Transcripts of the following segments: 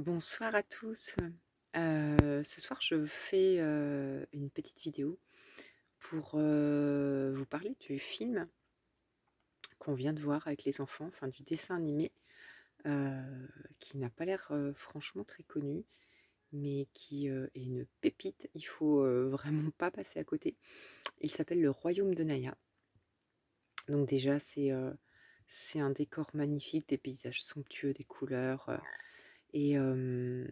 Bonsoir à tous. Ce soir, je fais, une petite vidéo pour, vous parler du film qu'on vient de voir avec les enfants, enfin du dessin animé, qui n'a pas l'air, franchement très connu, mais qui, est une pépite. Il faut, vraiment pas passer à côté. Il s'appelle Le Royaume de Naya. Donc déjà, c'est un décor magnifique, des paysages somptueux, des couleurs, et hem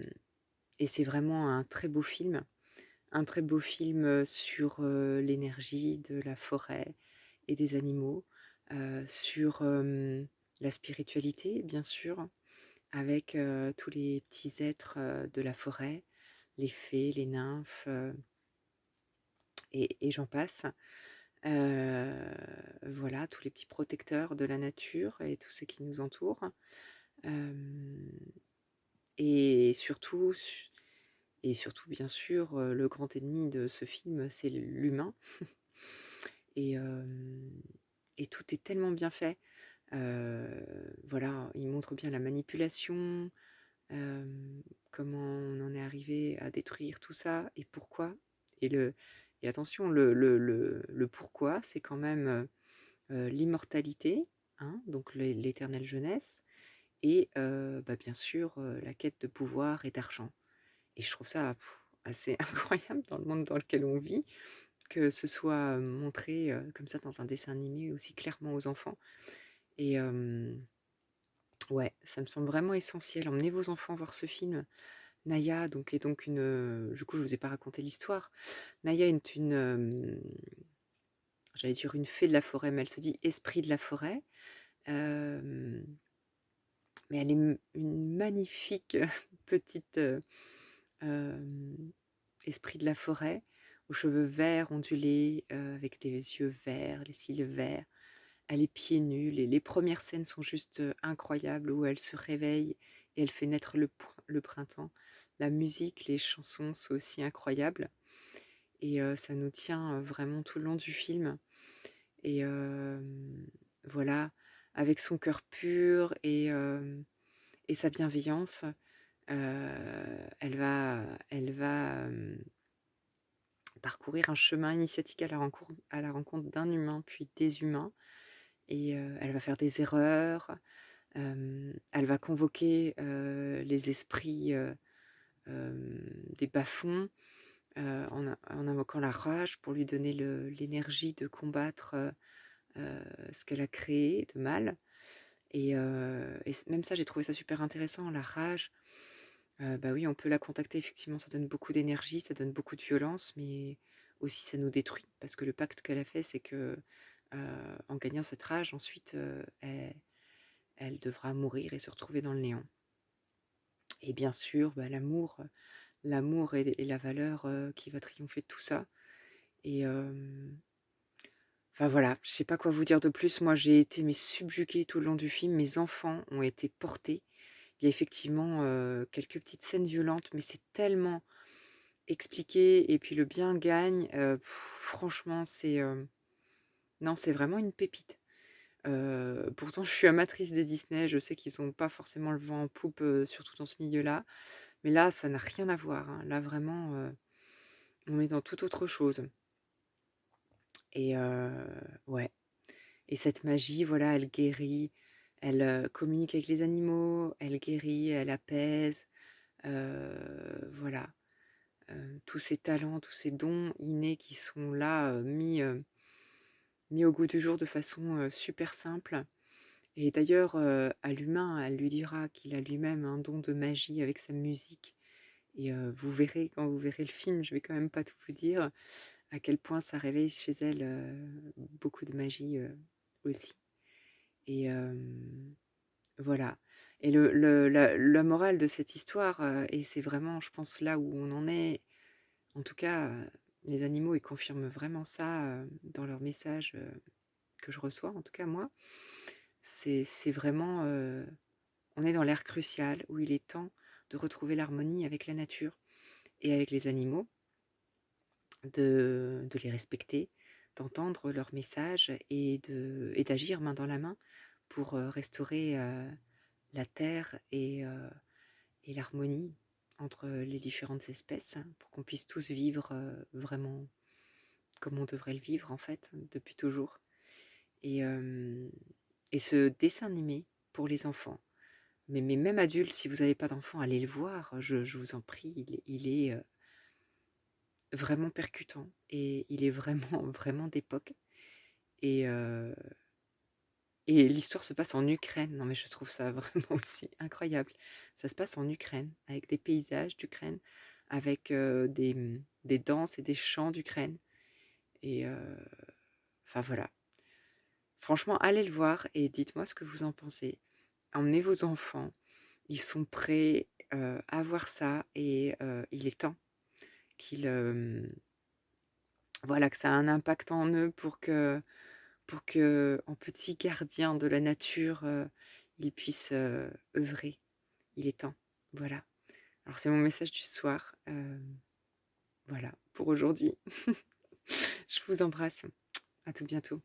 et c'est vraiment un très beau film. Un très beau film, sur, l'énergie de la forêt et des animaux, sur, la spiritualité bien sûr, avec, tous les petits êtres, de la forêt, les fées, les nymphes, et j'en passe. Voilà, tous les petits protecteurs de la nature et tout ce qui nous entoure. Hem et surtout bien sûr, le grand ennemi de ce film, c'est l'humain. Et hem et tout est tellement bien fait. Voilà, il montre bien la manipulation, comment on en est arrivé à détruire tout ça et pourquoi. Et attention, le pourquoi, c'est quand même, l'immortalité, hein, donc l'éternelle jeunesse et bah, bien sûr, la quête de pouvoir et d'argent. Et je trouve ça assez incroyable dans le monde dans lequel on vit. Que ce soit, montré, comme ça dans un dessin animé aussi clairement aux enfants et ouais, ça me semble vraiment essentiel. Emmenez vos enfants voir ce film. Naya donc est donc une, du coup je vous ai pas raconté l'histoire. Naya est une, j'allais dire une fée de la forêt, mais elle se dit esprit de la forêt. Hem, mais elle est une magnifique, petite, hem, esprit de la forêt, aux cheveux verts ondulés, avec des yeux verts, les cils verts. Elle est pieds nus, les 1 scènes sont juste, incroyables où elle se réveille et elle fait naître le printemps. La musique, les chansons sont aussi incroyables et ça nous tient, vraiment tout le long du film et voilà, avec son cœur pur et sa bienveillance, elle va, parcourir un chemin initiatique à la rencontre d'un humain, puis des humains et elle va faire des erreurs. Elle va convoquer, les esprits, des bas-fonds, en invoquant la rage pour lui donner l'énergie de combattre, ce qu'elle a créé de mal et même ça, j'ai trouvé ça super intéressant, la rage. Bah, oui, on peut la contacter effectivement, ça donne beaucoup d'énergie, ça donne beaucoup de violence, mais aussi ça nous détruit parce que le pacte qu'elle a fait, c'est que, en gagnant cette rage ensuite, elle devra mourir et se retrouver dans le néant. Et bien sûr, bah, l'amour est la valeur, qui va triompher de tout ça et enfin voilà, je sais pas quoi vous dire de plus. Moi, j'ai été mais subjuguée tout le long du film. Mes enfants ont été portés. Il y a effectivement, quelques petites scènes violentes, mais c'est tellement expliqué et puis le bien gagne, franchement, non, c'est vraiment une pépite. Pourtant je suis amatrice des Disney, je sais qu'ils ont pas forcément le vent en poupe, surtout dans ce milieu-là. Mais là, ça n'a rien à voir, hein. Là vraiment, on est dans toute autre chose et ouais et cette magie, voilà, elle guérit, elle, communique avec les animaux, elle guérit, elle apaise, voilà, tous ces talents, tous ces dons innés qui sont là, mis au goût du jour de façon, super simple et d'ailleurs, à l'humain, elle lui dira qu'il a lui-même un don de magie avec sa musique et vous verrez quand vous verrez le film, je vais quand même pas tout vous dire, à quel point ça réveille chez elle, beaucoup de magie, aussi et voilà et la morale de cette histoire, et c'est vraiment je pense là où on en est, en tout cas, les animaux ils confirment vraiment ça, dans leurs messages, que je reçois en tout cas moi, c'est vraiment, on est dans l'ère cruciale où il est temps de retrouver l'harmonie avec la nature et avec les animaux, de les respecter, d'entendre leurs messages et d'agir main dans la main pour, restaurer, la terre et l'harmonie entre les différentes espèces, hein, pour qu'on puisse tous vivre vraiment comme on devrait le vivre en fait, depuis toujours. Et, et ce dessin animé pour les enfants, mais même adultes, si vous n'avez pas d'enfants, allez le voir, je vous en prie, il est vraiment percutant et il est vraiment, vraiment d'époque. Et, et l'histoire se passe en Ukraine. Non mais je trouve ça vraiment aussi incroyable. Ça se passe en Ukraine, avec des paysages d'Ukraine, avec des danses et des chants d'Ukraine. Et enfin voilà. Franchement, allez le voir et dites-moi ce que vous en pensez. Emmenez vos enfants, ils sont prêts à voir ça et il est temps qu'ils, voilà, que ça a un impact en eux pour que, en petits gardiens de la nature, ils puissent œuvrer. Il est temps. Voilà. Alors c'est mon message du soir. Voilà pour aujourd'hui. Je vous embrasse. À tout bientôt.